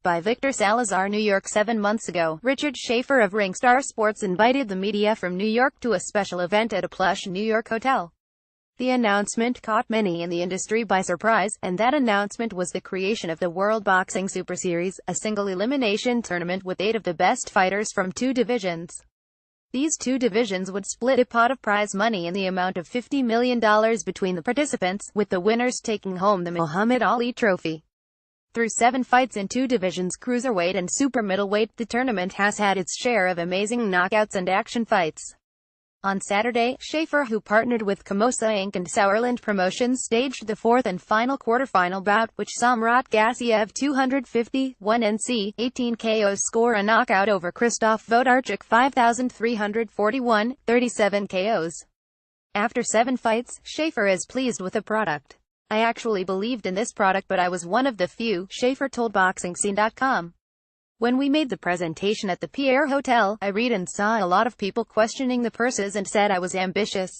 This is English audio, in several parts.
by Victor Salazar, New York. 7 months ago, Richard Schaefer of Ringstar Sports invited the media from New York to a special event at a plush New York hotel. The announcement caught many in the industry by surprise, and that announcement was the creation of the World Boxing Super Series, a single elimination tournament with 8 of the best fighters from 2 divisions. These 2 divisions would split a pot of prize money in the amount of $50 million between the participants, with the winners taking home the Muhammad Ali Trophy. Through 7 fights in 2 divisions, cruiserweight and super middleweight, the tournament has had its share of amazing knockouts and action fights. On Saturday, Schaefer, who partnered with Camosa Inc. and Sauerland Promotions, staged the 4th and final quarterfinal bout, which saw Murat Gassiev 251 NC 18 KOs score a knockout over Krzysztof Włodarczyk 5,341 37 KOs. After 7 fights, Schaefer is pleased with the product. "I actually believed in this product, but I was one of the few," Schaefer told BoxingScene.com. "When we made the presentation at the Pierre Hotel, I read and saw a lot of people questioning the purses and said I was ambitious.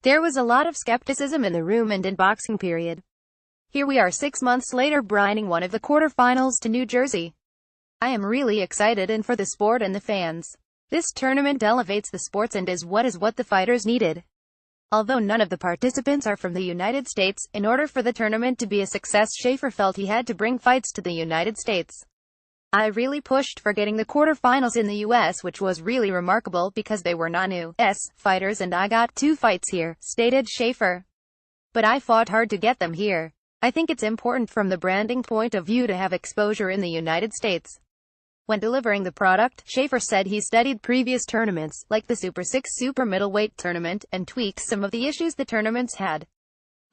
There was a lot of skepticism in the room and in boxing, period. Here we are 6 months later, brining one of the quarterfinals to New Jersey. I am really excited, and for the sport and the fans. This tournament elevates the sports and is what the fighters needed." Although none of the participants are from the United States, in order for the tournament to be a success, Schaefer felt he had to bring fights to the United States. "I really pushed for getting the quarterfinals in the US, which was really remarkable because they were non-US fighters, and I got 2 fights here," stated Schaefer. "But I fought hard to get them here. I think it's important from the branding point of view to have exposure in the United States." When delivering the product, Schaefer said he studied previous tournaments, like the Super 6 super middleweight tournament, and tweaked some of the issues the tournaments had.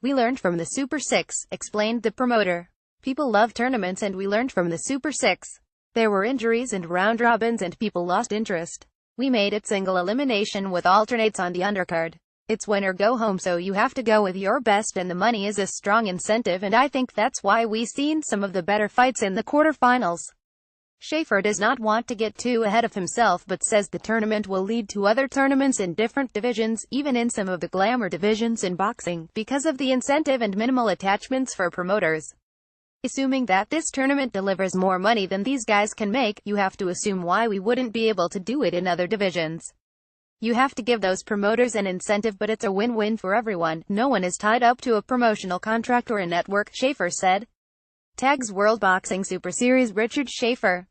"We learned from the Super 6, explained the promoter. "People love tournaments, and we learned from the Super 6. There were injuries and round robins and people lost interest. We made it single elimination with alternates on the undercard. It's win or go home, so you have to go with your best, and the money is a strong incentive, and I think that's why we seen some of the better fights in the quarterfinals." Schaefer does not want to get too ahead of himself, but says the tournament will lead to other tournaments in different divisions, even in some of the glamour divisions in boxing, because of the incentive and minimal attachments for promoters. "Assuming that this tournament delivers more money than these guys can make, you have to assume why we wouldn't be able to do it in other divisions. You have to give those promoters an incentive, but it's a win-win for everyone. No one is tied up to a promotional contract or a network," Schaefer said. Tags World Boxing Super Series. Richard Schaefer.